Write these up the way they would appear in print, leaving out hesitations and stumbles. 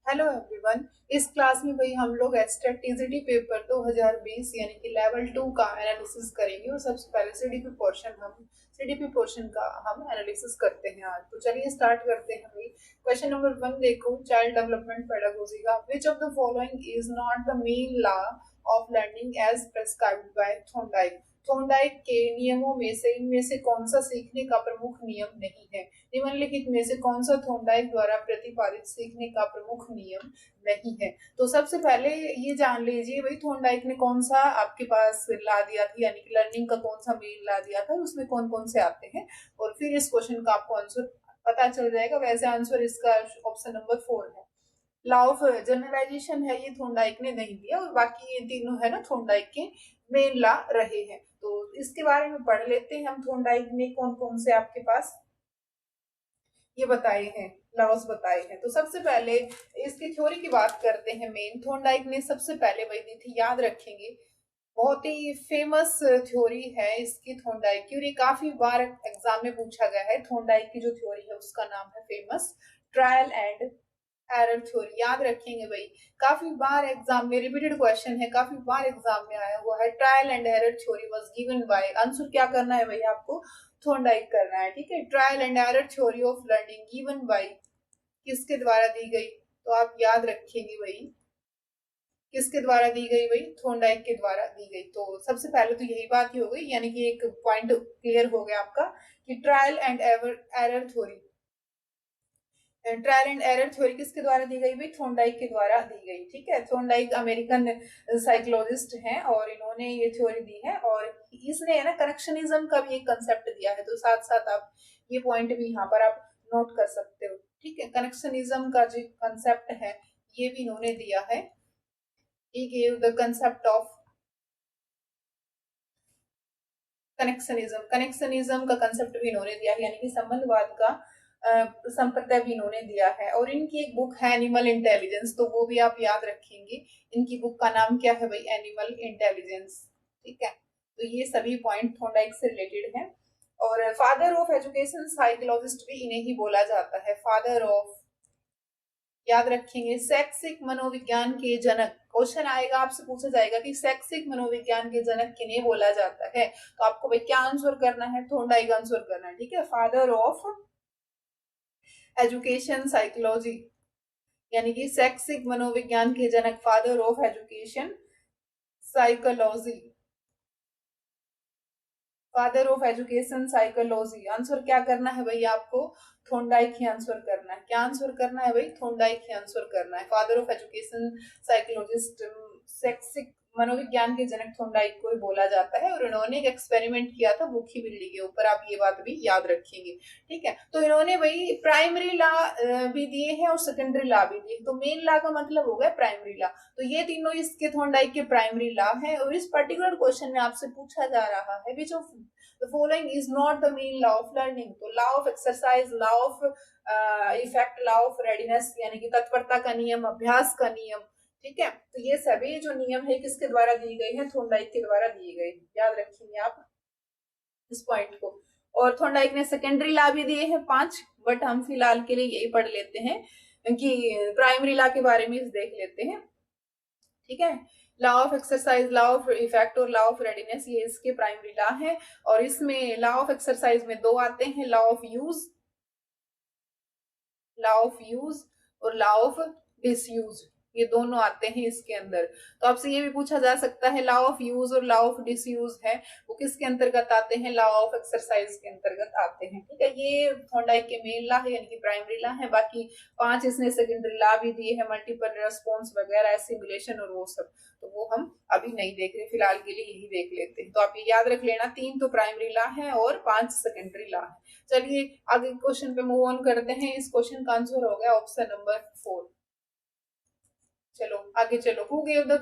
Hello everyone. इस class में भाई हम लोग एक्स्ट्रा टीजीटी पेपर 2020 यानी कि लेवल 2 का एनालिसिस करेंगे और सबसे पहले सीडीपी पोर्शन का हम एनालिसिस करते हैं आज। तो चलिए स्टार्ट करते हैं भाई। क्वेश्चन नंबर 1 देखो, चाइल्ड डेवलपमेंट पेडागोजी का। Which of the following is not the main law of learning as prescribed by Thorndike. Thorndike के नियमों में से इनमें से कौन सा सीखने का प्रमुख नियम नहीं है? निम्नलिखित में से कौन सा थॉर्नडाइक द्वारा प्रतिपादित सीखने का प्रमुख नियम नहीं है? तो सबसे पहले ये जान लीजिए भाई, थॉर्नडाइक ने कौन सा आपके पास ला दिया था, यानी कि लर्निंग का कौन सा मेन ला दिया था, उसमें कौन कौन से आते हैं, और फिर इस क्वेश्चन का आपको आंसर पता चल जाएगा। वैसे आंसर इसका ऑप्शन नंबर 4 है। लॉ ऑफ जनरलाइजेशन है, ये थॉर्नडाइक ने नहीं दिया, और बाकी ये तीनों है ना थॉर्नडाइक के मेन लॉ रहे हैं। तो इसके बारे में पढ़ लेते हैं हम, थॉर्नडाइक ने कौन कौन से आपके पास ये बताए हैं, लॉज बताए हैं। तो सबसे पहले इसकी थ्योरी की बात करते हैं। मेन थॉर्नडाइक ने सबसे पहले वही दी थी, याद रखेंगे, बहुत ही फेमस थ्योरी है इसकी थॉर्नडाइक की, और ये काफी बार एग्जाम में पूछा गया है। थॉर्नडाइक की जो थ्योरी है उसका नाम है famous trial and error theory. याद रखेंगे भाई, काफी बार एग्जाम में रिपीटेड क्वेश्चन है, काफी बार एग्जाम में आया हुआ है। Trial and error theory was given bye, answer क्या करना है भाई आपको? थॉर्नडाइक करना है, ठीक है। Trial and error theory of learning given by, किसके द्वारा दी गई? तो आप याद रखेंगे भाई, किसके द्वारा दी गई भाई? थॉर्नडाइक के द्वारा दी गई। तो सबसे पहले तो यही बात ही हो गई, यानी कि एक पॉइंट क्लियर हो गया आपका कि trial and error theory, trial and error theory किसके द्वारा दी गई भाई? थॉर्नडाइक के द्वारा दी गई, ठीक है। थॉर्नडाइक अमेरिकन साइकोलॉजिस्ट हैं और इन्होंने ये थ्योरी दी है, और इसने है ना कनेक्शनिज्म का भी एक कंसेप्ट दिया है। तो साथ साथ आप ये पॉइंट भी यहाँ पर आप नोट कर सकते हो, ठीक है। कनेक्शनिज्म का जो कंसेप्ट है ये भी इन्होंने दिया है। He gave the concept of connectionism का कंसेप्ट भी इन्होंने दिया है, यानी कि संबंधवाद का संप्रदाय भी इन्होंने दिया है। और इनकी एक बुक है एनिमल इंटेलिजेंस, तो वो भी आप याद रखेंगे। इनकी बुक का नाम क्या है भाई? एनिमल इंटेलिजेंस, ठीक है। तो ये सभी पॉइंट थॉर्नडाइक से रिलेटेड है। और फादर ऑफ एजुकेशन साइकोलॉजिस्ट भी इन्हें ही बोला जाता है, फादर ऑफ, याद रखेंगे, शैक्षिक मनोविज्ञान के जनक। क्वेश्चन आएगा, आपसे पूछा जाएगा कि शैक्षिक मनोविज्ञान के जनक किन्हें बोला जाता है, तो आपको भाई क्या आंसर करना है? थॉर्नडाइक आंसर करना है, ठीक है। फादर ऑफ एजुकेशन साइकोलॉजी, यानी कि शैक्षिक मनोविज्ञान के जनक, father of education psychology, father of education psychology. Answer क्या करना है भाई आपको? थॉर्नडाइक ही आंसर करना है। क्या आंसर करना है भाई? थॉर्नडाइक ही आंसर करना है। फादर ऑफ एजुकेशन साइकोलॉजिस्ट, शैक्षिक मनोविज्ञान के जनक थॉर्नडाइक को ही बोला जाता है। और इन्होंने एक एक्सपेरिमेंट किया था भूखी बिल्ली के ऊपर, आप ये बात भी याद रखेंगे, ठीक है। तो इन्होंने भाई प्राइमरी लॉ भी दिए हैं और सेकेंडरी लॉ भी दिए। तो मेन लॉ का मतलब हो गया प्राइमरी लॉ। तो ये तीनों इसके थॉर्नडाइक के प्राइमरी लॉ है। और इस पर्टिकुलर क्वेश्चन में आपसे पूछा जा रहा है which of the following is not the main law of learning। तो law of exercise, law of effect, law of readiness, यानी कि तत्परता का नियम, अभ्यास का नियम, ठीक है। तो ये सभी जो नियम है किसके द्वारा दिए गए हैं? थॉर्नडाइक के द्वारा दिए गए। याद रखेंगे आप इस पॉइंट को। और थॉर्नडाइक ने सेकेंडरी लॉ भी दिए हैं 5, बट हम फिलहाल के लिए यही पढ़ लेते हैं कि प्राइमरी लॉ के बारे में देख लेते हैं, ठीक है। Law of exercise, law of effect और लॉ ऑफ रेडीनेस, ये इसके प्राइमरी लॉ है। और इसमें लॉ ऑफ एक्सरसाइज में दो आते हैं, law of use, law of use और लॉ ऑफ डिसयूज, ये दोनों आते हैं इसके अंदर। तो आपसे ये भी पूछा जा सकता है, लॉ ऑफ यूज और लॉ ऑफ डिसयूज है वो किसके अंतर्गत आते हैं? लॉ ऑफ एक्सरसाइज के अंतर्गत आते हैं, ठीक है। ये थॉर्नडाइक के मेन लॉ है, यानी कि प्राइमरी लॉ है। बाकी 5 इसने सेकेंडरी लॉ भी दिए हैं, मल्टीपल रेस्पॉन्स वगैरह, सिमुलेशन और वो सब, तो वो हम अभी नहीं देख रहे, फिलहाल के लिए यही देख लेते हैं। तो आप ये याद रख लेना, 3 तो प्राइमरी लॉ है और 5 सेकेंडरी लॉ है। चलिए आगे क्वेश्चन पे मूव ऑन करते हैं। इस क्वेश्चन का आंसर हो गया ऑप्शन नंबर 4। चलो आगे चलो। Who gave the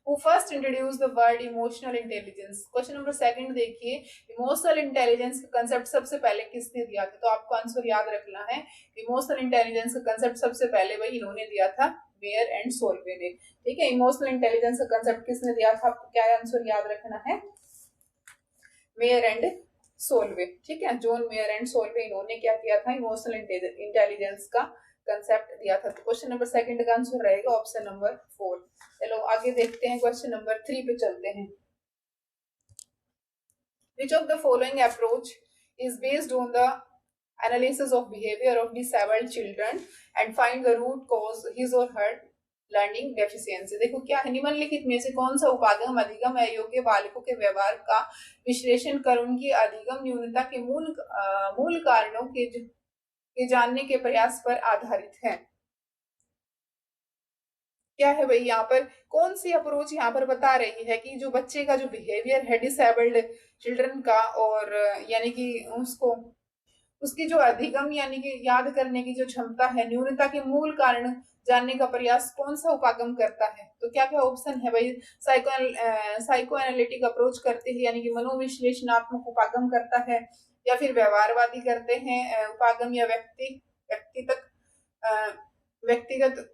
who first introduce the word emotional intelligence. Question number 2 देखिए, इमोशनल इंटेलिजेंस का कंसेप्ट सबसे पहले किसने दिया था? तो आपको आंसर याद रखना है, इमोशनल इंटेलिजेंस का कंसेप्ट सबसे पहले वही इन्होंने दिया था, मेयर एंड सोल्वे ने, ठीक है। इमोशनल इंटेलिजेंस का कंसेप्ट किसने दिया था? आपको क्या आंसर याद रखना है? मेयर एंड सोल्वे, ठीक है। जॉन मेयर एंड सोल्वे, इन्होंने क्या किया था? इमोशनल इंटेलिजेंस का कंसेप्ट दिया था। तो क्वेश्चन नंबर सेकंड का आंसर रहेगा ऑप्शन नंबर 4। चलो आगे देखते हैं, क्वेश्चन नंबर 3 पे चलते हैं। Which of the following approach is based on the analysis of behavior of disabled children and find the root cause his or her learning deficiency? देखो क्या है, निम्नलिखित में से कौन सा उपागम अधिगम अयोग्य बालकों के व्यवहार का विश्लेषण कर उनकी अधिगम न्यूनता के मूल कारणों के जानने के प्रयास पर आधारित है? क्या है भाई, यहाँ पर कौन सी अप्रोच यहाँ पर बता रही है कि जो बच्चे का जो बिहेवियर है डिसेबल्ड चिल्ड्रन का, और यानी कि उसकी जो अधिगम यानी कि याद करने की जो क्षमता है, न्यूनता के मूल कारण जानने का प्रयास कौन सा उपागम करता है? तो क्या क्या ऑप्शन है भाई? साइको एनालिटिक अप्रोच करते हैं यानी कि मनोविश्लेषणात्मक उपागम करता है, या फिर व्यवहारवादी करते हैं उपागम, या व्यक्तिगत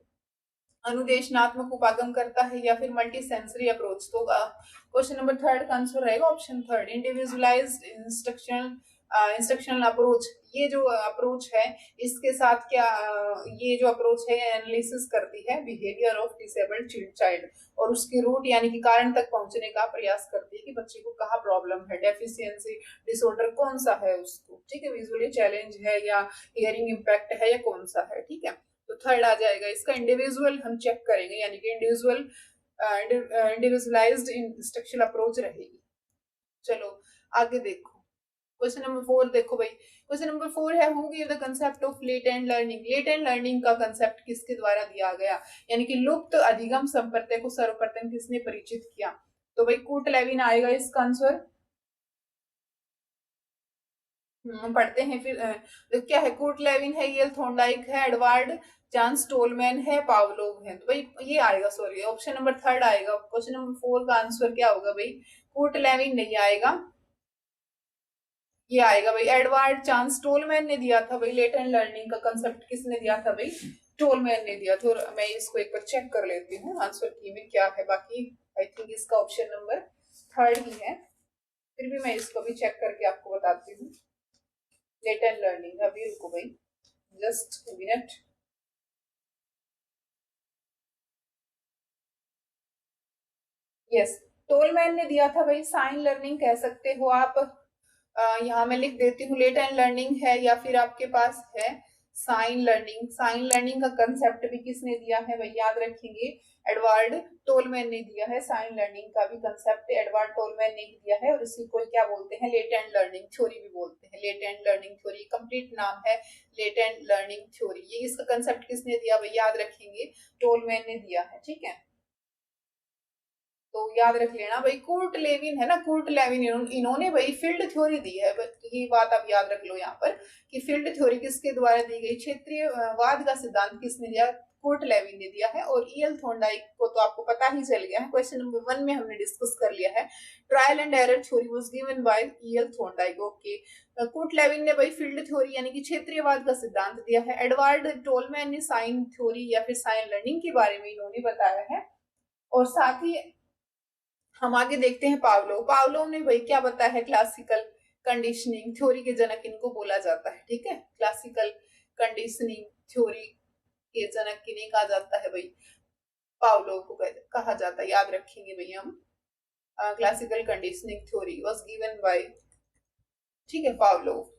अनुदेशनात्मक उपागम करता है, या फिर मल्टी सेंसरी अप्रोच? तो क्वेश्चन नंबर थर्ड का आंसर रहेगा option third, individualised instructional approach. ये जो अप्रोच है इसके साथ क्या ये जो अप्रोच है एनालिसिस करती है बिहेवियर ऑफ डिसेबल्ड चाइल्ड और उसकी रूट यानी कि कारण तक पहुंचने का प्रयास करती है कि बच्चे को कहाँ प्रॉब्लम है, डेफिशिएंसी डिसऑर्डर कौन सा है उसको, ठीक है, विजुअली चैलेंज है या हियरिंग इम्पैक्ट है या कौन सा है, ठीक है। तो थर्ड आ जाएगा इसका इंडिविजुअल, हम चेक करेंगे यानी कि इंडिविजुअलाइज्ड इंस्ट्रक्शनल अप्रोच रहेगी। चलो आगे देखो क्वेश्चन नंबर 4 देखो भाई, क्वेश्चन नंबर 4 है who give the concept of latent learning? Latent learning का कंसेप्ट किसके द्वारा दिया गया, यानी कि लुप्त अधिगम संप्रत्यय को सर्वप्रथम किसने परिचित किया? तो भाई कूट लेविन आएगा इसका आंसर। पढ़ते हैं फिर तो क्या है, कूट लेविन है, यल थॉर्नडाइक है, एडवर्ड चांस टोलमैन है, पावलोव है। तो भाई ये आएगा, सॉरी ऑप्शन नंबर थर्ड आएगा। क्वेश्चन नंबर 4 का आंसर क्या होगा भाई? कूट लेविन नहीं आएगा, ये आएगा भाई एडवर्ड चांस टोलमैन ने दिया था भाई। लेटेंट लर्निंग का कंसेप्ट किसने दिया था भाई? टोलमैन ने दिया था। और मैं इसको एक बार चेक कर लेती हूँ आंसर की में क्या है। बाकी आई थिंक इसका ऑप्शन नंबर थर्ड ही है, फिर भी मैं इसको भी चेक करके आपको बताती हूँ। लेटेंट लर्निंग, अभी रुको भाई जस्ट मिनट। यस, टोलमैन ने दिया था भाई। साइन लर्निंग कह सकते हो आप, यहाँ मैं लिख देती हूँ लेटेंट लर्निंग है, या फिर आपके पास है साइन लर्निंग। साइन लर्निंग का कंसेप्ट भी किसने दिया है भाई? याद रखेंगे एडवर्ड टोलमैन ने दिया है। साइन लर्निंग का भी कंसेप्ट एडवर्ड टोलमैन ने ही दिया है, और इसी को क्या बोलते हैं? लेटेंट लर्निंग थ्योरी भी बोलते हैं। लेटेंट लर्निंग थ्योरी कंप्लीट नाम है लेटेंट लर्निंग थ्योरी। ये इसका कंसेप्ट किसने दिया भाई? याद रखेंगे टोलमैन ने दिया है, ठीक है। तो याद रख लेना भाई, कूर्ट लेविन है ना, कूर्ट लेविन इन्होंने भाई फील्ड थ्योरी दी है। ये बात आप याद रख लो यहाँ पर कि फील्ड थ्योरी किसके द्वारा दी गई, क्षेत्रीय वाद का सिद्धांत किसने दिया? कूर्ट लेविन ने दिया है। और ईएल थॉर्नडाइक को तो आपको पता ही चल गया है, क्वेश्चन नंबर 1 में हमने डिस्कस कर लिया है। Trial and error theory was given by EL Thorndike. Okay, Kurt Lewin ने भाई फील्ड थ्योरी यानी कि क्षेत्रीयवाद का सिद्धांत दिया है। एडवर्ड टोलमैन ने साइन थ्योरी या फिर साइन लर्निंग के बारे में इन्होंने बताया है। और साथ ही हम आगे देखते हैं पावलोव। पावलोव ने भाई क्या बताया है? क्लासिकल कंडीशनिंग थ्योरी के जनक इनको बोला जाता है, ठीक है। क्लासिकल कंडीशनिंग थ्योरी के जनक किन्हें कहा जाता है भाई? पावलोव को कहा जाता है। याद रखेंगे भाई हम, classical conditioning theory was given bye, ठीक है, पावलोव।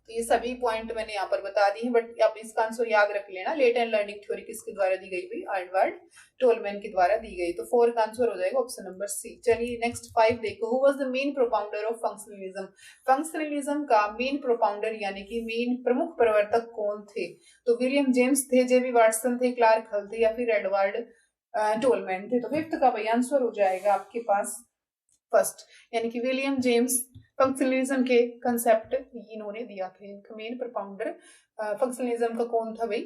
तो ये सभी पॉइंट मैंने यहाँ पर बता दी है, बट आप इसका आंसर याद रख लेना। लेटेंट लर्निंग थ्योरी किसके द्वारा दी गई भाई? एडवर्ड टोलमैन के द्वारा दी गई। तो 4 का आंसर हो जाएगा ऑप्शन नंबर सी। चलिए नेक्स्ट 5 देखो, who was the main propounder of functionalism? Functionalism का मेन प्रोपाउंडर यानी कि मेन प्रमुख प्रवर्तक कौन थे? तो विलियम जेम्स थे, जेबी वाटसन थे, क्लार्क हल थे, या फिर एडवर्ड टोलमैन थे? तो 5th का भाई आंसर हो जाएगा आपके पास फर्स्ट, यानी कि विलियम जेम्स फंक्शनलिज्म के कंसेप्ट इन्होंने दिया था। इनका मेन प्रोपाउंडर फंक्शनलिज्म का कौन था भाई?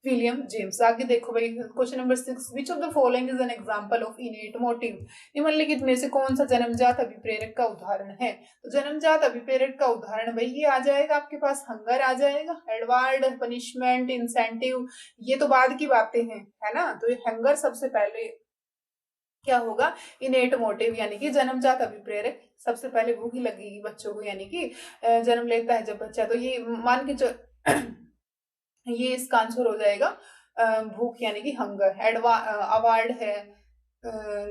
William James. आगे देखो भाई question number 6, which of the following is an example of इनेट motive? निम्नलिखित में से कौन सा जन्मजात अभिप्रेरक का उदाहरण है? तो जन्मजात अभिप्रेरक का उदाहरण भाई ये आ जाएगा आपके पास, हंगर आ जाएगा, एडवर्ड, पनिशमेंट, इंसेंटिव, ये तो बाद की बातें हैं, है ना। तो ये हंगर सबसे पहले क्या होगा? इनेट मोटिव यानी कि जन्मजात अभिप्रेरक। सबसे पहले भूख ही लगेगी बच्चों को, यानी कि जन्म लेता है जब बच्चा, तो ये मान के ये इसका आंसर हो जाएगा भूख यानी कि हंगर। अवार्ड है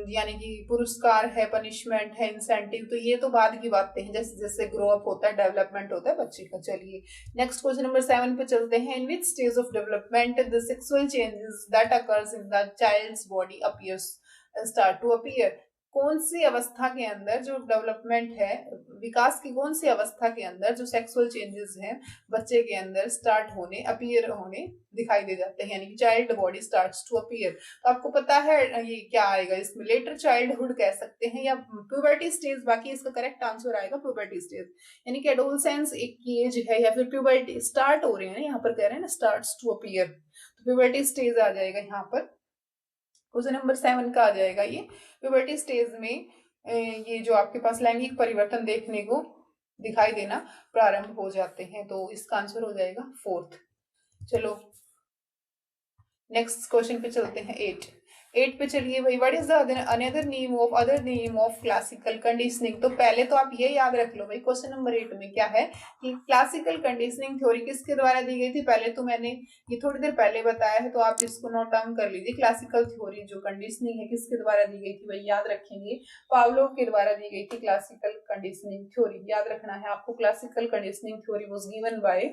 यानी कि पुरस्कार है, पनिशमेंट है, इंसेंटिव, तो ये तो बाद की बातें हैं, जैसे जैसे ग्रो अप होता है, डेवलपमेंट होता है बच्चे का। चलिए नेक्स्ट क्वेश्चन नंबर 7 पे चलते हैं। In which stage of development the sexual changes that occurs in the child's body appears start to appear. कौन सी अवस्था के अंदर जो डेवलपमेंट है, विकास की कौन सी अवस्था के अंदर जो सेक्सुअल चेंजेस हैं बच्चे के अंदर स्टार्ट होने, अपीयर होने दिखाई दे जाते हैं, यानी कि child body starts to appear. तो आपको पता है ये क्या आएगा इसमें, लेटर चाइल्डहुड कह सकते हैं या प्यूबर्टी स्टेज। बाकी इसका करेक्ट आंसर आएगा प्यूबर्टी स्टेज, यानी कि एडोलसेंस एक एज है, या फिर प्यूबर्टी स्टार्ट हो रहे हैं, यहाँ पर कह रहे हैं ना स्टार्ट्स टू अपीयर, तो प्यूबर्टी स्टेज आ जाएगा यहाँ पर। क्वेश्चन नंबर 7 का आ जाएगा ये। प्यूबर्टी स्टेज में ये जो आपके पास लैंगिक परिवर्तन देखने को दिखाई देना प्रारंभ हो जाते हैं, तो इसका आंसर हो जाएगा 4th। चलो नेक्स्ट क्वेश्चन पे चलते हैं। 8 पे चलिए भाई। What is the other name of classical conditioning. तो पहले तो आप ये याद रख लो भाई, क्वेश्चन नंबर 8 में क्या है कि क्लासिकल कंडीशनिंग थ्योरी किसके द्वारा दी गई थी। पहले तो मैंने ये थोड़ी देर पहले बताया है, तो आप इसको नोट डाउन कर लीजिए। क्लासिकल थ्योरी जो कंडीशनिंग है किसके द्वारा दी गई थी भाई, याद रखेंगे पावलोव के द्वारा दी गई थी क्लासिकल कंडीशनिंग थ्योरी। याद रखना है आपको, classical conditioning theory was given bye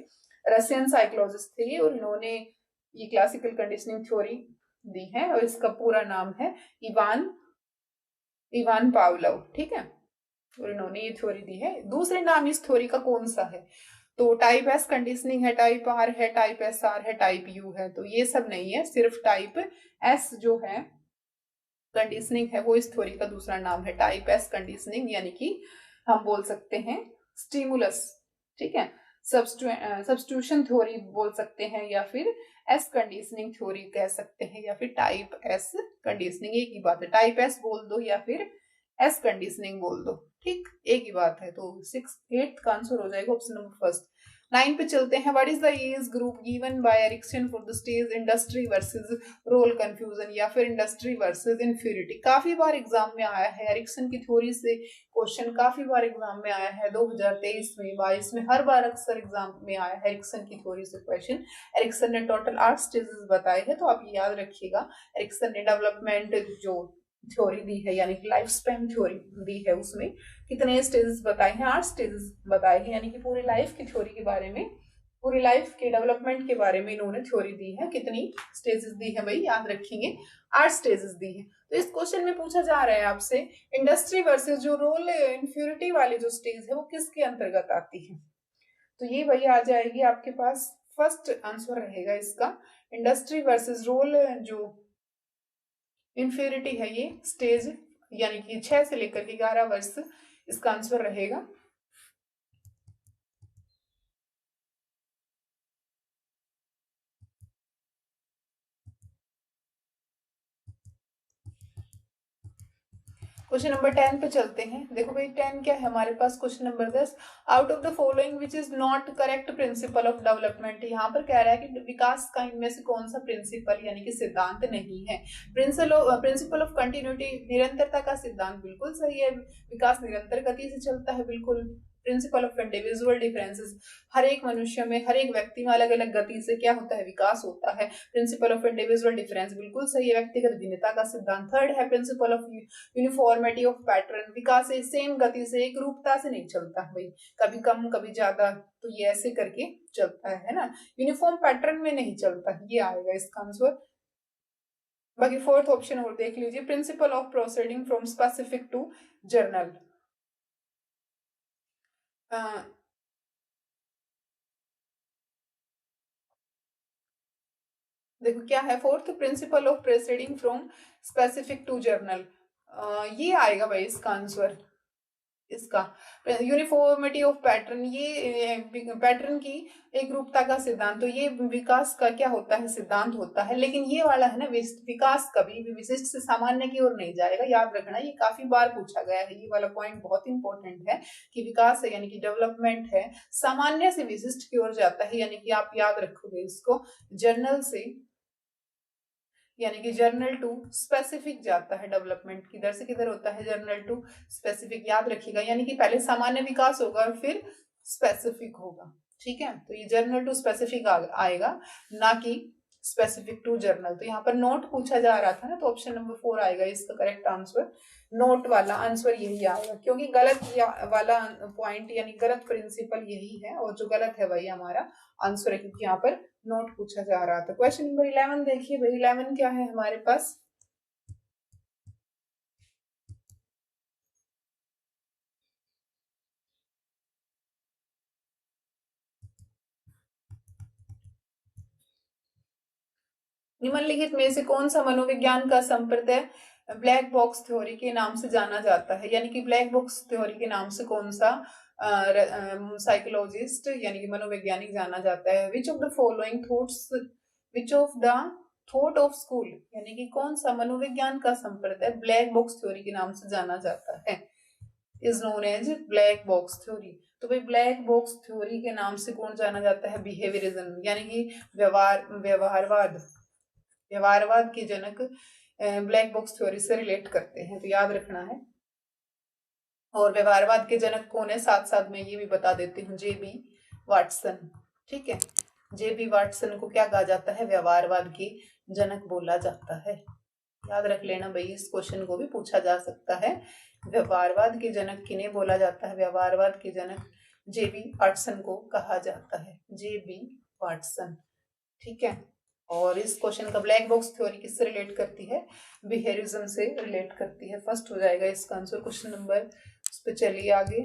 Russian psychologist थे और इन्होंने ये क्लासिकल कंडीशनिंग थ्योरी दी है, और इसका पूरा नाम है इवान पावलोव, ठीक है। और इन्होंने ये थ्योरी दी है। दूसरे नाम इस थ्योरी का कौन सा है, तो टाइप एस कंडीशनिंग है, टाइप आर है, टाइप एस आर है, टाइप यू है, तो ये सब नहीं है, सिर्फ टाइप एस जो है कंडीशनिंग है वो इस थ्योरी का दूसरा नाम है, टाइप एस कंडीशनिंग, यानी कि हम बोल सकते हैं स्टिमुलस, ठीक है। सब्स्टिट्यूशन थ्योरी बोल सकते हैं, या फिर एस कंडीशनिंग थ्योरी कह सकते हैं, या फिर टाइप एस कंडीशनिंग, एक ही बात है। टाइप एस बोल दो या फिर एस कंडीशनिंग बोल दो, ठीक, एक ही बात है। तो 8th का आंसर हो जाएगा ऑप्शन नंबर फर्स्ट। 9 पे चलते हैं। What is the age group given by Erikson for the stage industry versus role confusion, या फिर इंडस्ट्री वर्सेस इंफ्यूरिटी। काफी बार एग्जाम में आया है एरिक्सन की थ्योरी से क्वेश्चन, काफी बार एग्जाम में आया है, 2023 में, 22 में, हर बार अक्सर एग्जाम में आया है एरिक्सन की थ्योरी से क्वेश्चन। एरिक्सन ने टोटल 8 स्टेजेस बताए हैं, तो आप ये याद रखिएगा। एरिक्सन ने डेवलपमेंट जो थ्योरी दी है, यानी कि लाइफ स्पैन थ्योरी दी है, उसमें कितने स्टेजेस बताए हैं, 8 स्टेजेस बताए हैं, यानी कि पूरी लाइफ की थ्योरी के बारे में, पूरी लाइफ के डेवलपमेंट के बारे में इन्होंने थ्योरी दी है। कितनी स्टेजेस दी है भाई, याद रखेंगे 8 स्टेजेस दी है। तो इस क्वेश्चन में पूछा जा रहा है आपसे इंडस्ट्री वर्सेस जो रोल इंफ्यूरिटी वाली जो स्टेज है वो किसके अंतर्गत आती है, तो ये भाई आ जाएगी आपके पास, फर्स्ट आंसर रहेगा इसका, इंडस्ट्री वर्सेस रोल जो इंफ्यूरिटी है, ये स्टेज यानी कि 6 से लेकर के 11 वर्ष, इसका आंसर रहेगा। क्वेश्चन नंबर 10 पे चलते हैं। देखो भाई 10 क्या है हमारे पास, question number 10, out of the following which is not correct principle of development. यहाँ पर कह रहा है कि विकास का इनमें से कौन सा प्रिंसिपल यानी कि सिद्धांत नहीं है। प्रिंसिपल ऑफ कंटिन्यूटी, निरंतरता का सिद्धांत बिल्कुल सही है, विकास निरंतर गति से चलता है, बिल्कुल। प्रिंसिपल ऑफ इंडिविजुअल डिफरेंसेस, हर एक मनुष्य में, हर एक व्यक्ति में अलग अलग गति से क्या होता है, विकास होता है। प्रिंसिपल ऑफ इंडिविजुअल डिफरेंस बिल्कुल सही है, व्यक्तिगत भिन्नता का सिद्धांत। थर्ड है principle of uniformity of pattern, Vikas same गति से, एक रूपता से नहीं चलता भाई, कभी कम कभी ज्यादा, तो ये ऐसे करके चलता है ना, यूनिफॉर्म पैटर्न में नहीं चलता, ये आएगा इसका आंसर। बाकी 4th ऑप्शन और देख लीजिए, principle of proceeding from specific to general. देखो क्या है, 4th principle of proceeding from specific to general, ये आएगा भाई इसका आंसर। इसका यूनिफॉर्मिटी ऑफ पैटर्न, ये पैटर्न की एक रूपता का सिद्धांत, तो ये विकास का क्या होता है, सिद्धांत होता है। लेकिन ये वाला है ना, विकास कभी भी विशिष्ट से सामान्य की ओर नहीं जाएगा, याद रखना, ये काफी बार पूछा गया है, ये वाला पॉइंट बहुत इंपॉर्टेंट है कि विकास है यानी कि डेवलपमेंट है, सामान्य से विशिष्ट की ओर जाता है, यानी कि आप याद रखोगे इसको, जर्नल से यानी कि जर्नल टू स्पेसिफिक जाता है, डेवलपमेंट किधर से किधर होता है, जर्नल टू स्पेसिफिक, याद रखिएगा, यानी कि पहले सामान्य विकास होगा और फिर स्पेसिफिक होगा। ठीक है, तो ये जर्नल टू स्पेसिफिक आएगा, ना कि स्पेसिफिक टू जर्नल। तो यहाँ पर नोट पूछा जा रहा था ना, तो ऑप्शन नंबर 4 आएगा इसका करेक्ट आंसर। नोट वाला आंसर यही आएगा, क्योंकि गलत वाला पॉइंट यानी गलत प्रिंसिपल यही है, और जो गलत है वही हमारा आंसर है, क्योंकि यहाँ पर नोट पूछा जा रहा था। क्वेश्चन नंबर 11 देखिए भाई, 11 क्या है हमारे पास। निम्नलिखित में से कौन सा मनोविज्ञान का संप्रदाय ब्लैक बॉक्स थ्योरी के नाम से जाना जाता है, यानी कि ब्लैक बॉक्स थ्योरी के नाम से कौन सा साइकोलॉजिस्ट यानी कि मनोवैज्ञानिक जाना जाता है। विच of the following thoughts, which of the thought of school, यानी कि कौन सा मनोविज्ञान का संप्रदाय ब्लैक बॉक्स थ्योरी के नाम से जाना जाता है, is known as black box theory. तो भाई ब्लैक बॉक्स थ्योरी के नाम से कौन जाना जाता है, बिहेवियरिज्म, यानी कि व्यवहारवाद के जनक ब्लैक बॉक्स थ्योरी से रिलेट करते हैं, तो याद रखना है। और व्यवहारवाद के जनक कौन है, साथ साथ में ये भी बता देती हूँ, जेबी वाटसन। ठीक है, जेबी वाटसन को क्या कहा जाता है, व्यवहारवाद के जनक बोला जाता है। याद रख लेना भाई, इस क्वेश्चन को भी पूछा जा सकता है। व्यवहारवाद के जनक किन्हें बोला जाता है, व्यवहारवाद के जनक जेबी वाटसन को कहा जाता है, जेबी वाटसन। ठीक है, और इस क्वेश्चन का ब्लैक बॉक्स थ्योरी किससे रिलेट करती है, बिहेवियरिज्म से रिलेट करती है। फर्स्ट हो जाएगा इसका आंसर क्वेश्चन नंबर। उस पर चलिए आगे,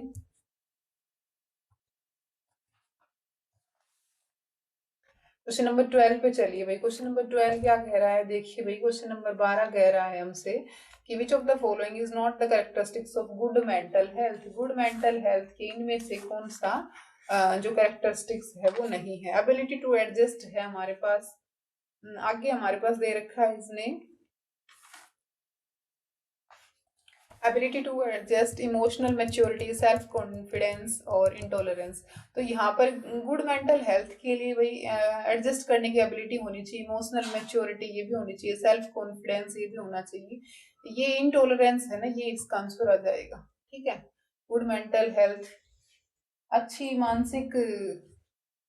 क्वेश्चन नंबर 12 पे चलिए भाई। क्वेश्चन नंबर 12 क्या कह रहा है, देखिए भाई, क्वेश्चन नंबर 12 कह रहा है हमसे कि विच of the following is not the characteristics of good mental health. Good mental health के इनमें से कौन सा जो कैरेक्टरिस्टिक्स है वो नहीं है। एबिलिटी टू एडजस्ट है हमारे पास, आगे हमारे पास दे रखा है इसने ability to adjust, emotional maturity, self confidence और इंटॉलरेंस। तो यहाँ पर गुड मेंटल हेल्थ के लिए भाई एडजस्ट करने की एबिलिटी होनी चाहिए, इमोशनल मैच्योरिटी ये भी होनी चाहिए, सेल्फ कॉन्फिडेंस ये भी होना चाहिए, ये इंटॉलरेंस है ना, ये इसका आंसर आ जाएगा। ठीक है, गुड मेंटल हेल्थ,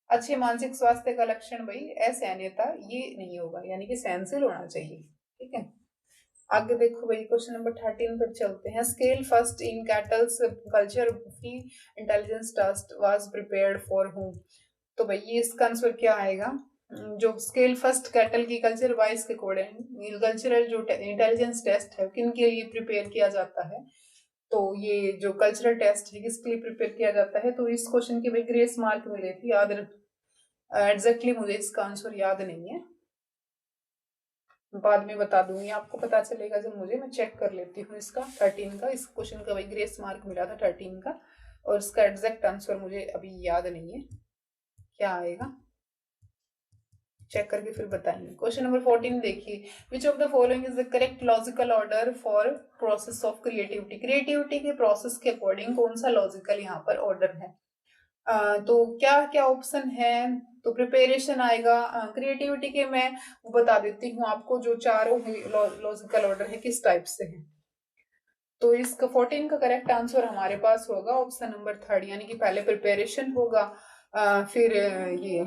अच्छे मानसिक स्वास्थ्य का लक्षण भाई असहनीयता ये नहीं होगा, यानी कि सहनशील होना चाहिए। ठीक है, आगे देखो भाई, क्वेश्चन नंबर 13 पर चलते हैं। Scale first in Cattell's culture free intelligence test was prepared for whom. तो भाई ये इसका आंसर क्या आएगा, जो स्केल फर्स्ट कैटल की कल्चर वाइज के अकॉर्डिंग कल्चरल जो इंटेलिजेंस टेस्ट है किन के लिए प्रिपेयर किया जाता है, तो ये जो कल्चरल टेस्ट है किसके लिए प्रिपेयर किया जाता है। तो इस क्वेश्चन के भाई ग्रेस मार्क मिले थे, याद एग्जैक्टली मुझे इसका आंसर याद नहीं है, बाद में बता दूंगी, आपको पता चलेगा जब मुझे, मैं चेक कर लेती हूँ इसका 13 का। इस क्वेश्चन का भाई ग्रेस मार्क मिला था 13 का, और इसका एग्जैक्ट आंसर मुझे अभी याद नहीं है क्या आएगा, चेक करके फिर बताएंगे। क्वेश्चन नंबर 14 देखिए, विच of the following is the correct logical order for process of creativity. Creativity के प्रोसेस के अकॉर्डिंग कौन सा लॉजिकल यहाँ पर ऑर्डर है। तो क्या क्या ऑप्शन है, तो प्रिपरेशन आएगा, क्रिएटिविटी के मैं बता देती हूँ आपको, जो चारों लॉजिकल ऑर्डर है किस टाइप से है। तो इसका 14 का करेक्ट आंसर हमारे पास होगा ऑप्शन नंबर 3, यानी कि पहले प्रिपरेशन होगा, फिर ये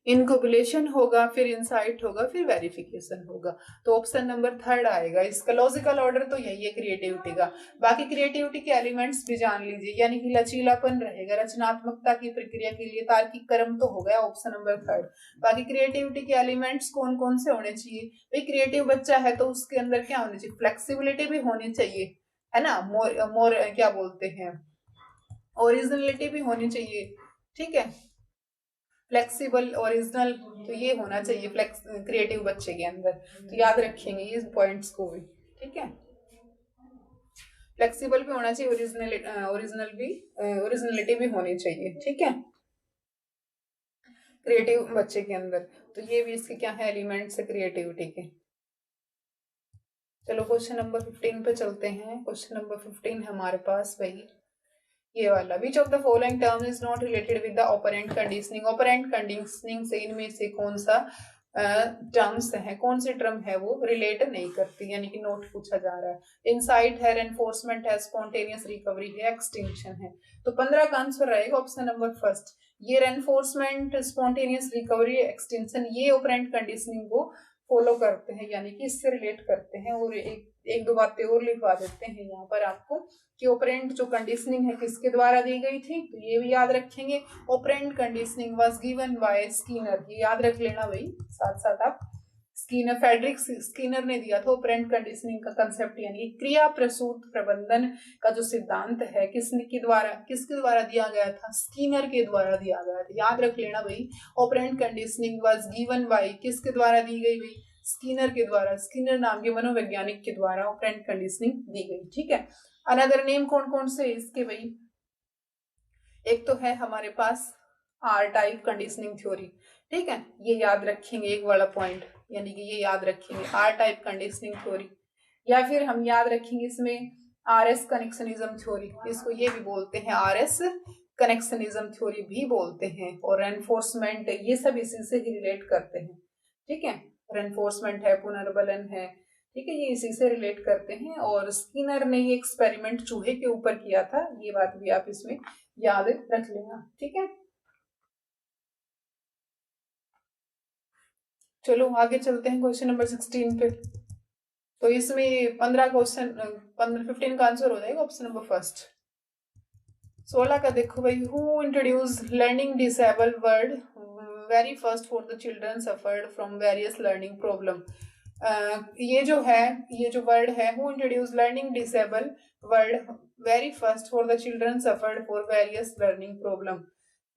इनक्यूबुलेशन होगा, फिर इंसाइट होगा, फिर वेरिफिकेशन होगा। तो ऑप्शन नंबर 3 आएगा इसका लॉजिकल ऑर्डर, तो यही है क्रिएटिविटी का। बाकी क्रिएटिविटी के एलिमेंट्स भी जान लीजिए, यानी कि लचीलापन रहेगा, रचनात्मकता की प्रक्रिया के लिए तार्किक क्रम तो हो गया ऑप्शन नंबर 3। बाकी क्रिएटिविटी के एलिमेंट्स कौन कौन से होने चाहिए, भाई क्रिएटिव बच्चा है तो उसके अंदर क्या होनी चाहिए, फ्लेक्सिबिलिटी भी होनी चाहिए, है ना, मोर क्या बोलते हैं, ओरिजिनलिटी भी होनी चाहिए। ठीक है, फ्लेक्सिबल ओरिजिनल, तो ये होना चाहिए फ्लेक्स क्रिएटिव बच्चे के अंदर, तो याद रखेंगे इस पॉइंट्स को भी। ठीक है, फ्लेक्सिबल भी होना चाहिए, ओरिजिनलिटी भी होनी चाहिए। ठीक है, क्रिएटिव बच्चे के अंदर, तो ये भी इसके क्या है, एलिमेंट्स है क्रिएटिविटी के। चलो क्वेश्चन नंबर 15 पे चलते हैं। क्वेश्चन नंबर 15 है हमारे पास भाई ये वाला, विच of the following term is not related with the operant conditioning. Operant conditioning से इनमें से कौन सा टर्म्स है, कौन सी टर्म है वो रिलेट नहीं करती, यानी कि नोट पूछा जा रहा है। इंसाइट है, एनफोर्समेंट है, स्पॉन्टेनियस रिकवरी है, एक्सटिंक्शन है। तो 15 का आंसर रहेगा ऑप्शन नंबर फर्स्ट, ये रेनफोर्समेंट, स्पॉन्टेनियस रिकवरी, एक्सटेंशन, ये ऑपरेंट कंडीशनिंग को फॉलो करते हैं, यानी कि इससे रिलेट करते हैं। और एक दो बातें और लिखवा देते हैं यहाँ पर आपको कि ऑपरेंट जो कंडीशनिंग है किसके द्वारा दी गई थी, तो ये भी याद रखेंगे। Operant conditioning was given bye Skinner, ये याद रख लेना भाई साथ साथ आप। स्किनर, फेडरिक स्किनर ने दिया था ऑपरेंट कंडीशनिंग का कंसेप्ट, यानी क्रिया प्रसूत प्रबंधन का जो सिद्धांत है किसके द्वारा दिया गया था, स्किनर के द्वारा दिया गया था। याद रख लेना भाई, operant conditioning was given bye, किसके द्वारा दी गई भाई, स्किनर के द्वारा, स्किनर नाम के मनोवैज्ञानिक के द्वारा ऑपरेंट कंडीशनिंग दी गई। ठीक है, अनदर नेम कौन कौन से इसके भाई, एक तो है हमारे पास आर टाइप कंडीशनिंग थ्योरी। ठीक है, ये याद रखेंगे एक वाला पॉइंट, यानी कि ये याद रखेंगे आर टाइप कंडीशनिंग थ्योरी। या फिर हम याद रखेंगे इसमें आर एस कनेक्शनिज्म थ्योरी, इसको ये भी बोलते हैं आर एस कनेक्शनिज्म थ्योरी भी बोलते हैं। और रेनफोर्समेंट, ये सब इसी से ही रिलेट करते हैं। ठीक है, रेनफोर्समेंट है, पुनर्बलन है, ठीक है, ये इसी से रिलेट करते हैं। और स्किनर ने ये एक्सपेरिमेंट चूहे के ऊपर किया था, ये बात भी आप इसमें याद रख लेना। ठीक है, चलो आगे चलते हैं क्वेश्चन नंबर 16 पे। तो इसमें 15 का आंसर हो जाएगा ऑप्शन नंबर फर्स्ट। 16 का देखो भाई, who introduce learning disable word very first for the children suffered from various learning problem. ये जो वर्ड है, who introduce learning disable word very first for the children suffered for various learning problem.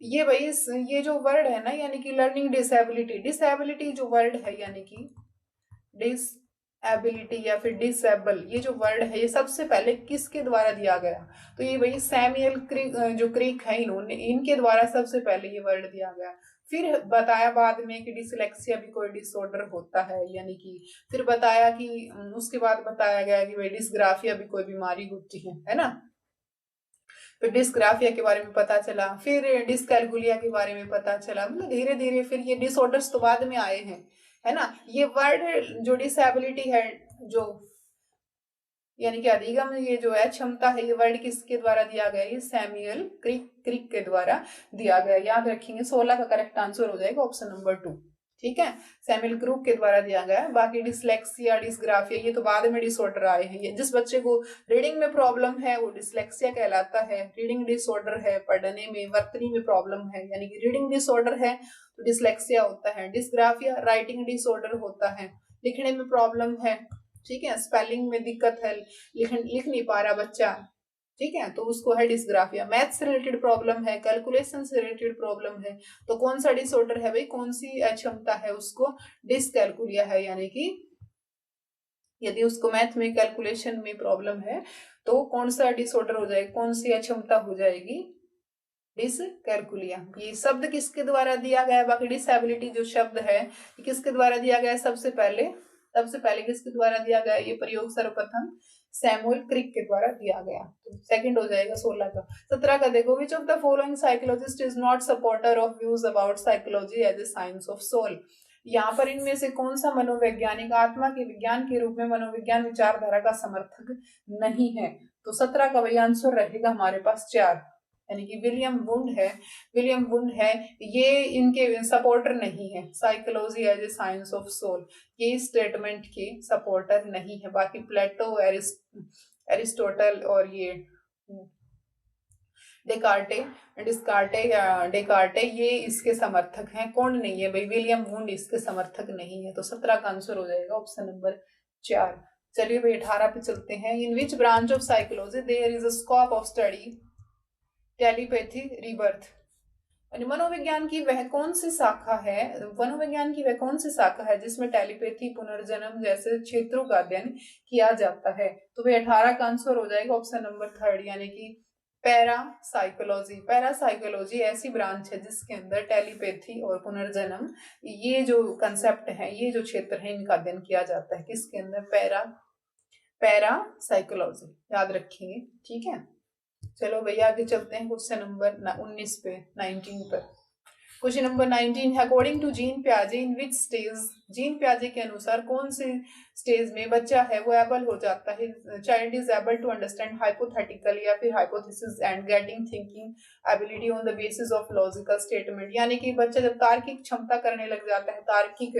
ये भाई ये जो word है ना, यानी कि लर्निंग डिसेबिलिटी जो वर्ड है, यानी कि डिसएबिलिटी या फिर डिसेबल, ये जो वर्ड है ये सबसे पहले किसके द्वारा दिया गया, तो ये भाई सैमुअल क्रिक है, इनके द्वारा सबसे पहले ये वर्ड दिया गया। फिर बताया बाद में कि डिसलेक्सिया भी कोई डिसऑर्डर होता है, यानी कि फिर बताया कि उसके बाद बताया गया कि भाई डिस्ग्राफिया भी कोई बीमारी होती है ना। फिर डिस्ग्राफिया के बारे में पता चला, फिर डिस्कैलकुलिया के बारे में पता चला, मतलब धीरे धीरे फिर ये डिसऑर्डर्स तो बाद में आए हैं, है ना। ये वर्ड जो डिसेबिलिटी है, जो यानी कि अधिगम, ये जो है क्षमता है, ये वर्ड किसके द्वारा दिया गया, ये सैमुअल क्रिक के द्वारा दिया गया। याद रखेंगे, 16 का करेक्ट आंसर हो जाएगा ऑप्शन नंबर 2। ठीक है, सैमुअल क्रिक के द्वारा दिया गया। बाकी डिसलेक्सिया, डिस्ग्राफिया, ये तो बाद में डिसऑर्डर आए हैं। ये जिस बच्चे को रीडिंग में प्रॉब्लम है वो डिसलेक्सिया कहलाता है, रीडिंग डिसऑर्डर है, पढ़ने में वर्तनी में प्रॉब्लम है, यानी कि रीडिंग डिसऑर्डर है तो डिसलेक्सिया होता है। डिस्ग्राफिया राइटिंग डिसऑर्डर होता है, लिखने में प्रॉब्लम है, ठीक है, स्पेलिंग में दिक्कत है, लिख नहीं पा रहा बच्चा, ठीक है, तो उसको है डिस्ग्राफिया। मैथ्स से रिलेटेड प्रॉब्लम है, कैलकुलेशन से रिलेटेड प्रॉब्लम है, तो कौन सा डिसऑर्डर है भाई, कौन सी अक्षमता है, उसको डिसकैलकुलिया है। यानी कि यदि उसको मैथ में कैलकुलेशन में प्रॉब्लम है तो कौन सा डिसऑर्डर हो जाएगा, कौन सी अक्षमता हो जाएगी, डिसकैलकुलिया। ये शब्द किसके द्वारा दिया गया है, बाकी डिसेबिलिटी जो शब्द है किसके द्वारा दिया गया है, सबसे पहले किसके द्वारा दिया गया, ये प्रयोग सर्वप्रथम सैमुअल क्रिक के द्वारा दिया गया। तो सेकंड हो जाएगा 16 का। 17 का देखो, which of the following psychologist is not supporter of views about psychology as a science of soul. यहाँ पर इनमें से कौन सा मनोवैज्ञानिक आत्मा के विज्ञान के रूप में मनोविज्ञान विचारधारा का समर्थक नहीं है, तो 17 का वही आंसर रहेगा हमारे पास 4, यानी कि विलियम वुंड है, ये इनके सपोर्टर नहीं है, psychology as a science of soul, ये स्टेटमेंट के सपोर्टर नहीं है। बाकी प्लेटो, एरिस्टोटल और ये डेकार्टे ये इसके समर्थक हैं। कौन नहीं है भाई, विलियम वुंड इसके समर्थक नहीं है, तो 17 का आंसर हो जाएगा ऑप्शन नंबर 4। चलिए भाई 18 पे चलते हैं। In which branch of psychology there is a scope of study telepathy rebirth. मनोविज्ञान की वह कौन सी शाखा है जिसमें टेलीपैथी, पुनर्जन्म जैसे क्षेत्रों का अध्ययन किया जाता है, तो वह 18 का आंसर हो जाएगा ऑप्शन नंबर 3, यानी कि पैरासाइकोलॉजी ऐसी ब्रांच है जिसके अंदर टेलीपैथी और पुनर्जन्म, ये जो कंसेप्ट है, ये जो क्षेत्र है, इनका अध्ययन किया जाता है, किसके अंदर, पैरासाइकोलॉजी, याद रखेंगे। ठीक है, चलो भैया आगे चलते हैं क्वेश्चन नंबर 19 पे, 19 पर। क्वेश्चन नंबर 19 है, according to gene प्याजे in which stage, gene प्याजे के अनुसार कौन से स्टेज में बच्चा है वो एबल हो जाता है, child is able to understand hypothetical या फिर hypothesis and getting thinking ability on the basis of logical statement, यानी कि बच्चा जब तार्किक क्षमता करने लग जाता है, तार्किक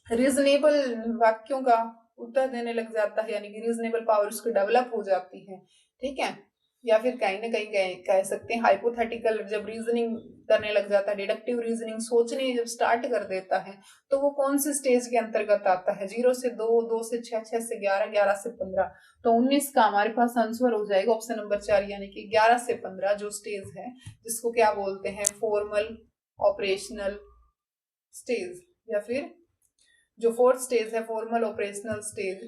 रीजनेबल वाक्यों का उत्तर देने लग जाता है, यानी कि रीजनेबल पावर उसकी डेवलप हो जाती है, ठीक है। या फिर कहीं ना कहीं कह सकते हैं हाइपोथेटिकल, जब रीजनिंग करने लग जाता है, डिडक्टिव रीजनिंग सोचने जब स्टार्ट कर देता है, तो वो कौन से स्टेज के अंतर्गत आता है, 0 से 2, 2 से 6, 6 से 11, 11 से 15। तो 19 का हमारे पास आंसर हो जाएगा ऑप्शन नंबर 4, यानी कि 11 से 15 जो स्टेज है, जिसको क्या बोलते हैं, फॉर्मल ऑपरेशनल स्टेज, या फिर जो फोर्थ स्टेज है फॉर्मल ऑपरेशनल स्टेज,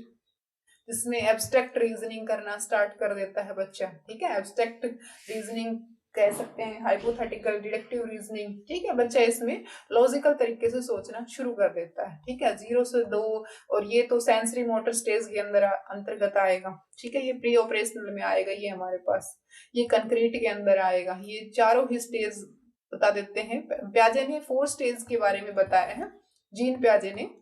जिसमें एब्स्ट्रैक्ट रीजनिंग करना स्टार्ट कर देता है बच्चा, ठीक है। एब्स्ट्रैक्ट रीजनिंग कह सकते हैं, हाइपोथेटिकल, डिडक्टिव रीजनिंग, ठीक है। बच्चा इसमें लॉजिकल तरीके से सोचना शुरू कर देता है, ठीक है। 0 से 2, और ये तो सेंसरी मोटर स्टेज के अंदर अंतर्गत आएगा, ठीक है। ये प्री ऑपरेशनल में आएगा, ये हमारे पास ये कंक्रीट के अंदर आएगा। ये चारों ही स्टेज बता देते हैं। प्याजे ने 4 स्टेज के बारे में बताया है। जीन प्याजे ने,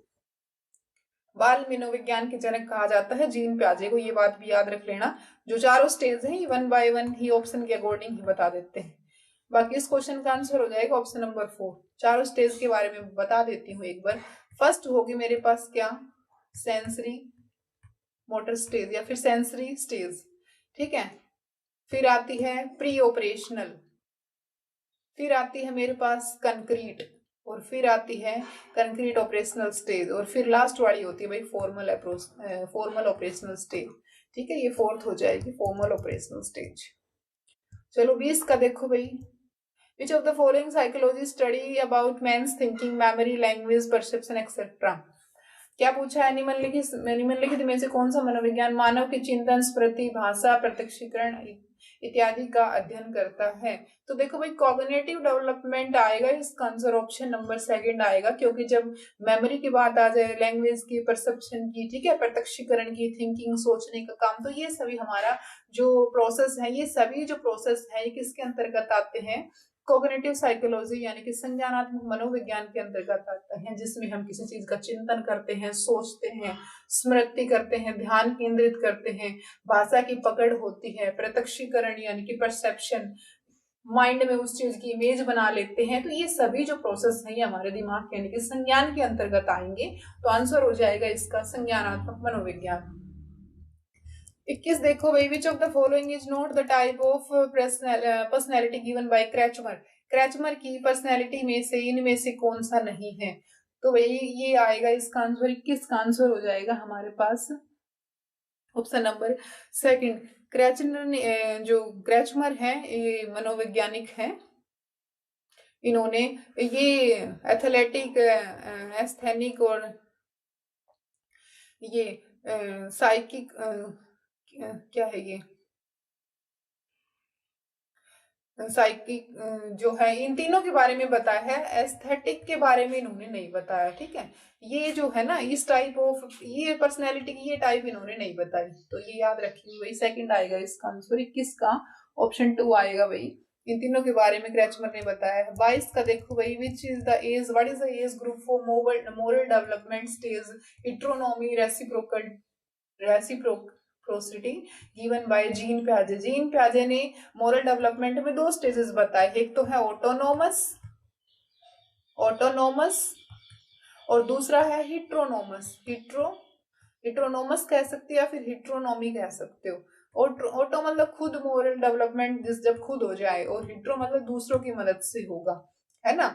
बाल मनोविज्ञान के जनक कहा जाता है जीन प्याजे को, ये बात भी याद रख लेना। जो चारों स्टेज हैं ये 1 बाय 1 ही ऑप्शन के अकॉर्डिंग ही बता देते हैं। बाकी इस क्वेश्चन का आंसर हो जाएगा ऑप्शन नंबर 4। चारों स्टेज के बारे में बता देती हूँ एक बार। फर्स्ट होगी मेरे पास क्या, सेंसरी मोटर स्टेज या फिर सेंसरी स्टेज, ठीक है। फिर आती है प्री ऑपरेशनल, फिर आती है मेरे पास कंक्रीट, और फिर आती है कंक्रीट ऑपरेशनल स्टेज, और फिर लास्ट वाली होती है भाई फॉर्मल ऑपरेशनल स्टेज, ठीक है। ये फोर्थ हो जाएगी फॉर्मल ऑपरेशनल स्टेज। चलो 20 का देखो भाई, which of the following psychology study about men's thinking, memory, language, perception etcetera. क्या पूछा है, निम्नलिखित में से कौन सा मनोविज्ञान मानव के चिंतन, स्मृति, भाषा, प्रत्यक्षीकरण इत्यादि का अध्ययन करता है। तो देखो भाई कॉग्निटिव डेवलपमेंट आएगा इसका आंसर, ऑप्शन नंबर 2 आएगा, क्योंकि जब मेमोरी की बात आ जाए, लैंग्वेज की, परसेप्शन की, ठीक है, प्रत्यक्षीकरण की, थिंकिंग, सोचने का काम, तो ये सभी हमारा जो प्रोसेस है, ये सभी जो प्रोसेस है ये किसके अंतर्गत आते हैं, कोग्निटिव साइकोलॉजी यानी कि संज्ञानात्मक मनोविज्ञान के अंतर्गत आता है, जिसमें हम किसी चीज का चिंतन करते हैं, सोचते हैं, स्मृति करते हैं, ध्यान केंद्रित करते हैं, भाषा की पकड़ होती है, प्रत्यक्षीकरण यानी कि परसेप्शन, माइंड में उस चीज की इमेज बना लेते हैं। तो ये सभी जो प्रोसेस है ये हमारे दिमाग यानी कि संज्ञान के अंतर्गत आएंगे। तो आंसर हो जाएगा इसका संज्ञानात्मक मनोविज्ञान। 21 देखो भाई, which of the following is not the type of personality given by Kretschmer. Kretschmer की पर्सनैलिटी में से इनमें से कौन सा नहीं है। तो भाई ये आएगा इसका आंसर, 21 का आंसर हो जाएगा हमारे पास ऑप्शन नंबर 2। क्रैचमर जो क्रैचमर है ये मनोवैज्ञानिक है, इन्होंने ये एथलेटिक, एस्थेनिक और ये साइकिक, क्या है ये साइकिक जो है, इन तीनों के बारे में बताया है, एस्थेटिक के बारे में इन्होंने नहीं बताया, ठीक है। ये जो है ना इस टाइप ऑफ ये पर्सनैलिटी की ये टाइप इन्होंने नहीं बताई, तो ये याद रखिए भाई। 2 आएगा इसका आंसर, 21 का ऑप्शन 2 आएगा भाई। इन तीनों के बारे में क्रैचमर ने बताया है। 22 का देखो भाई, which is the as, what is the age group for moral development stage, हिट्रोनॉमी, reciprocity given by gene प्याजे। Gene प्याजे ने मोरल डेवलपमेंट में 2 स्टेजेस बताए, एक तो है ऑटोनोमस और दूसरा है हिट्रोनोमस। हिट्रोनोमस कह सकते हो या फिर हिट्रोनॉमी कह सकते हो। ऑटो मतलब खुद मोरल डेवलपमेंट जिस जब खुद हो जाए, और हिट्रो मतलब दूसरों की मदद से होगा, है ना।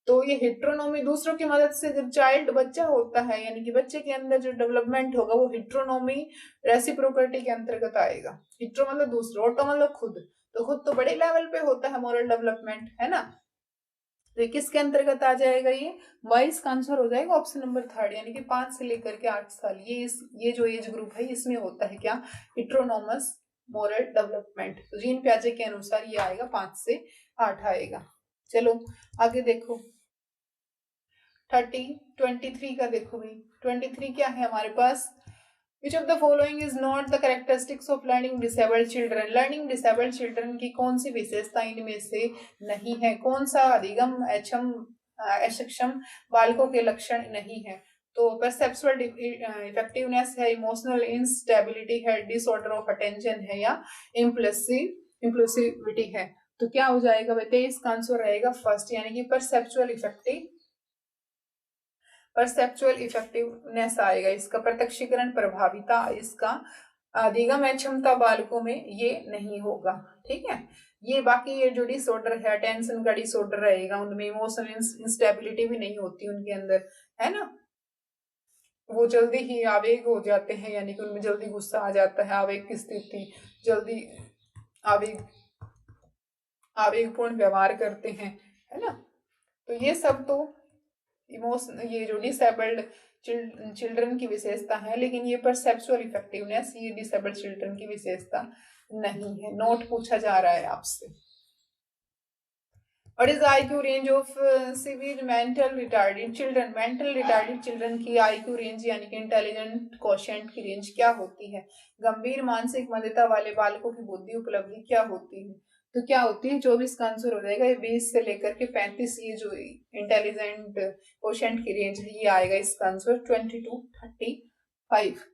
तो ये हिट्रोनॉमी दूसरों की मदद से, जब चाइल्ड बच्चा होता है यानी कि बच्चे के अंदर जो डेवलपमेंट होगा वो हिट्रोनॉमी रेसिप्रोसिटी के अंतर्गत आएगा। हिट्रो मतलब दूसरा, ऑटो मतलब खुद, तो खुद तो बड़े लेवल पे होता है मोरल डेवलपमेंट, है ना। तो किसके अंतर्गत आ जाएगा ये, 22 का आंसर हो जाएगा ऑप्शन नंबर 3, यानी कि 5 से लेकर के 8 साल, ये जो एज ग्रुप है इसमें होता है क्या, हिट्रोनोमस मोरल डेवलपमेंट। तो जीन प्याजे के अनुसार ये आएगा 5 से 8 आएगा। चलो आगे देखो 23 का देखो भाई, 23 क्या है हमारे पास, Which of the following is not the characteristics of learning disabled children? Learning disabled children की कौन सी विशेषता इनमें से नहीं है? कौन सा अधिगम अक्षम बालकों के लक्षण नहीं है? तो परसेप्चुअल इफेक्टिवनेस है, इमोशनल इंस्टेबिलिटी है, डिसऑर्डर ऑफ अटेंशन है, या इम्पल्सिविटी है। तो क्या हो जाएगा बेटे? इसका आंसर रहेगा फर्स्ट, यानी कि परसेप्चुअल इफेक्टिवनेस आएगा इसका। प्रत्यक्षीकरण प्रभाविता इसका। अधिगम क्षमता बालकों में ये नहीं होगा। ठीक है, ये बाकी ये जो डिसऑर्डर है, टेंशन का डिसऑर्डर रहेगा, उनमें इमोशनल इंस्टेबिलिटी भी नहीं होती उनके अंदर, है ना। वो जल्दी ही आवेग हो जाते हैं, यानी कि उनमें जल्दी गुस्सा आ जाता है, आवेग की स्थिति, जल्दी आवेगपूर्ण व्यवहार करते हैं, है ना। तो ये सब तो ये जो डिसेबल्ड चिल्ड्रन की विशेषता है, लेकिन ये परसेप्चुअल इफेक्टिवनेस ये डिसेबल्ड चिल्ड्रन की विशेषता नहीं है। नोट पूछा जा रहा है आपसे। What is the IQ range of severe mental retarded children? Mental retarded children की IQ रेंज यानी कि इंटेलिजेंट क्वोशिएंट की रेंज क्या होती है? गंभीर मानसिक मंदता वाले बालकों की बुद्धि उपलब्धि क्या होती है? तो क्या होती है? 24 का आंसर हो जाएगा। ये 20 से लेकर के 35 ये जो इंटेलिजेंट क्वोशिएंट की रेंज है, ये आएगा इसका आंसर 20 to 35।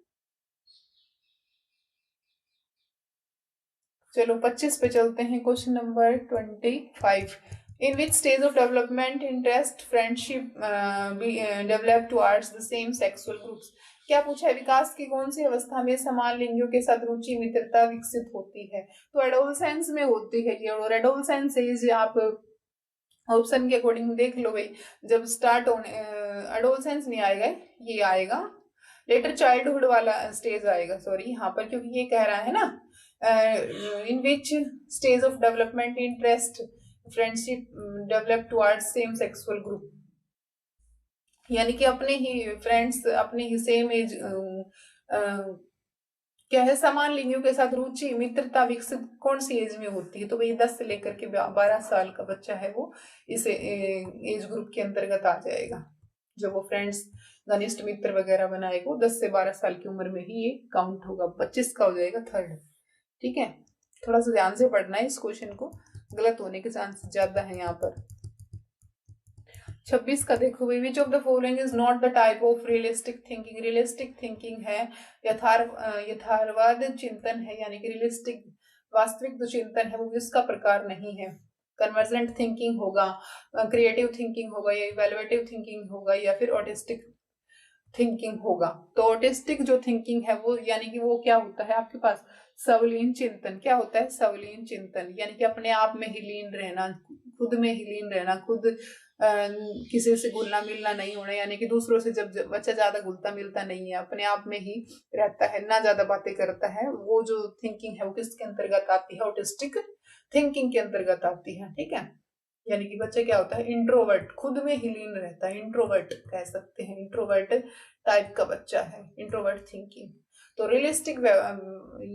चलो 25 पे चलते हैं। Question number 25। In which stage of development interest friendship develop towards the same sexual groups? क्या पूछा है? विकास की कौन सी अवस्था में समान लिंगियों के साथ रुचि मित्रता विकसित होती है? तो एडोलसेंस में होती है ये। और एडोलसेंस एज आप ऑप्शन के अकॉर्डिंग देख लो भाई, जब स्टार्ट होने एडोलसेंस नहीं आएगा, ये आएगा लेटर चाइल्डहुड वाला स्टेज आएगा। सॉरी, यहाँ पर क्योंकि ये कह रहा है ना in which stage of development interest friendship develop towards same sexual group, यानी कि अपने ही फ्रेंड्स, अपने ही सेम एज क्या है, समान लिंगियों के साथ रुचि मित्रता विकसित कौन सी एज में होती है? तो भाई 10 से लेकर के 12 साल का बच्चा है वो इस एज ग्रुप के अंतर्गत आ जाएगा। जब वो फ्रेंड्स घनिष्ठ मित्र वगैरह बनाएगा, वो 10 से 12 साल की उम्र में ही ये काउंट होगा। 25 का हो जाएगा थर्ड। ठीक है, थोड़ा सा ध्यान से पढ़ना है इस क्वेश्चन को, गलत होने के चांस ज्यादा है यहाँ पर। 26 का देखो, which of the following is not the type of realistic thinking? Realistic thinking है यथार्थवाद चिंतन है, यानी कि रियलिस्टिक वास्तविक जो चिंतन है वो इसका प्रकार नहीं है। कन्वर्जेंट थिंकिंग होगा, क्रिएटिव थिंकिंग होगा, या इवेल्युएटिव थिंकिंग होगा, या फिर ऑटिस्टिक थिंकिंग होगा। तो ऑटिस्टिक जो थिंकिंग है वो, यानी कि वो क्या होता है आपके पास? सवलीन चिंतन। क्या होता है? सवलीन चिंतन, यानी कि अपने आप में ही लीन रहना, खुद में ही लीन रहना, खुद किसी से घुलना मिलना नहीं होना, यानी कि दूसरों से जब बच्चा ज्यादा घुलता मिलता नहीं है, अपने आप में ही रहता है, ना ज्यादा बातें करता है, वो जो थिंकिंग है वो किसके अंतर्गत आती है? ऑटिस्टिक थिंकिंग के अंतर्गत आती है। ठीक है, यानी कि बच्चा क्या होता है? इंट्रोवर्ट, खुद में ही लीन रहता है, इंट्रोवर्ट कह सकते हैं, इंट्रोवर्ट टाइप का बच्चा है, इंट्रोवर्ट थिंकिंग। तो रियलिस्टिक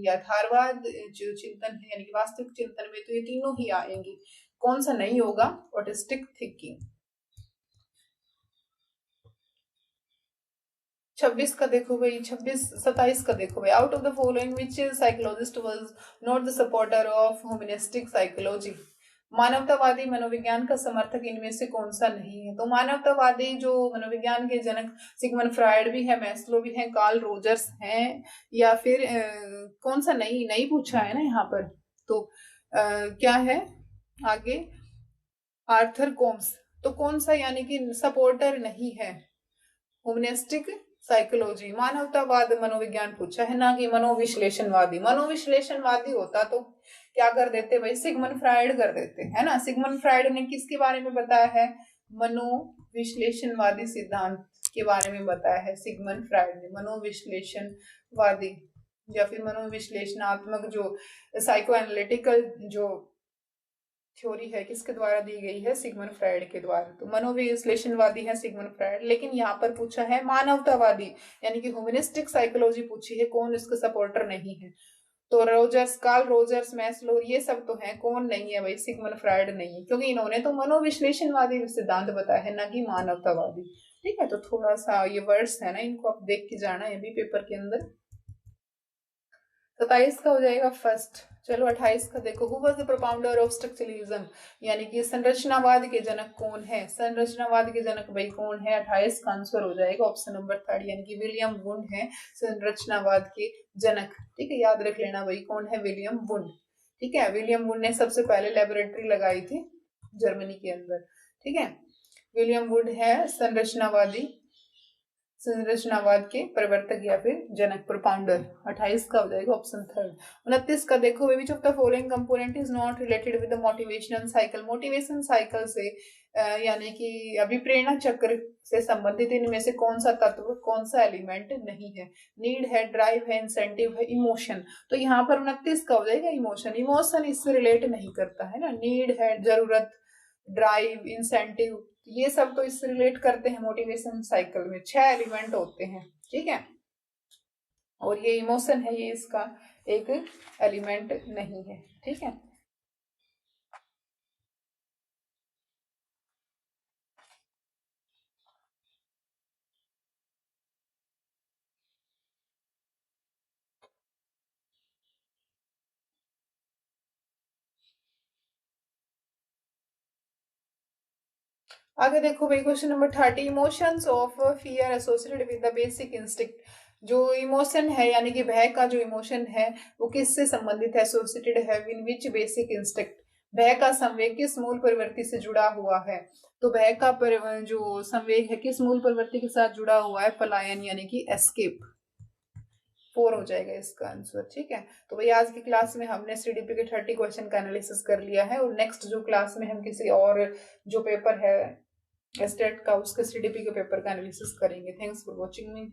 यथार्थवाद जो चिंतन है, यानी कि वास्तविक चिंतन में तो ये तीनों ही आएंगी। कौन सा नहीं होगा? Autistic thinking. 26 का देखो भाई, 27 का देखो भाई, out of the following which psychologist was not the supporter of humanistic psychology? मानवतावादी मनोविज्ञान का समर्थक इनमें से कौन सा नहीं है? तो मानवतावादी जो मनोविज्ञान के जनक सिगमंड फ्रायड भी है, मैस्लो भी है, कार्ल रोजर्स हैं, या फिर कौन सा नहीं पूछा है ना यहाँ पर। तो क्या है आगे? Arthur Combs. तो कौन सा यानी कि सपोर्टर नहीं है? ह्यूमनिस्टिक साइकोलॉजी, मानवतावाद मनोविज्ञान पूछा है ना कि मनोविश्लेषणवादी। मनोविश्लेषणवादी होता तो क्या कर देते भाई? सिगमंड फ्रायड कर देते, है ना। सिगमंड फ्रायड ने किसके बारे में बताया है? मनोविश्लेषणवादी सिद्धांत के बारे में बताया है सिगमंड फ्रायड ने। मनोविश्लेषणवादी या फिर मनोविश्लेषणात्मक जो साइको एनालिटिकल जो थ्योरी है किसके द्वारा दी गई है? सिगमंड फ्रायड के द्वारा। तो मनोविश्लेषणवादी है सिगमंड फ्रायड, लेकिन यहाँ पर पूछा है मानवतावादी, यानी कि ह्यूमनिस्टिक साइकोलॉजी पूछी है, कौन इसका सपोर्टर नहीं है? तो रोजर्स, कार्ल रोजर्स, मैस्लो, ये सब तो है, कौन नहीं है भाई? सिगमंड फ्रायड नहीं है, क्योंकि इन्होंने तो मनोविश्लेषणवादी सिद्धांत बताया है, ना कि मानवतावादी। ठीक है, तो थोड़ा सा ये वर्ड्स है ना, इनको आप देख के जाना है भी पेपर के अंदर। 27 का हो जाएगा फर्स्ट। चलो 28 का देखो, who was the propounder of structuralism, यानी कि संरचनावाद के जनक कौन है। संरचनावाद के जनक भाई कौन है, 28 का आंसर हो जाएगा ऑप्शन नंबर 3 यानी कि विलियम वुंड है संरचनावाद के जनक। ठीक है, याद रख लेना भाई कौन है, विलियम वुंड। ठीक है, विलियम वुंड ने सबसे पहले लेबोरेटरी लगाई थी जर्मनी के अंदर। ठीक है, विलियम वुड है संरचनावाद के प्रवर्तक या फिर जनक, प्रोपाउंडर। 28 का हो जाएगा ऑप्शन 3। 29 का देखो, which of the following component is not related with the motivational cycle. Motivation cycle से यानी कि अभिप्रेरणा चक्र से संबंधित इनमें से कौन सा तत्व, कौन सा एलिमेंट नहीं है। नीड है, ड्राइव है, इंसेंटिव है, इमोशन। तो यहाँ पर 29 का हो जाएगा इमोशन। इमोशन इससे रिलेट नहीं करता है ना। नीड है, जरूरत, ड्राइव, इंसेंटिव, ये सब तो इससे रिलेट करते हैं। मोटिवेशन साइकिल में 6 एलिमेंट होते हैं। ठीक है, और ये इमोशन है, ये इसका एक एलिमेंट नहीं है। ठीक है, आगे देखो भाई question number 30, emotions of fear associated with the basic instinct. जो इमोशन है यानी कि भय का जो इमोशन है वो किससे संबंधित है, एसोसिएटेड है विद विच बेसिक इंस्टिंक्ट। भय का संवेग किस मूल प्रवृत्ति से जुड़ा हुआ है। तो भय का जो संवेग है किस मूल प्रवृत्ति के साथ जुड़ा हुआ है, पलायन यानी कि एस्केप। 4 हो जाएगा इसका आंसर। ठीक है, तो भाई आज की क्लास में हमने सीडीपी के 30 क्वेश्चन का एनालिसिस कर लिया है, और नेक्स्ट जो क्लास में हम किसी और जो पेपर है स्टेट का उसके सीडीपी के पेपर का एनालिसिस करेंगे। Thanks for watching me.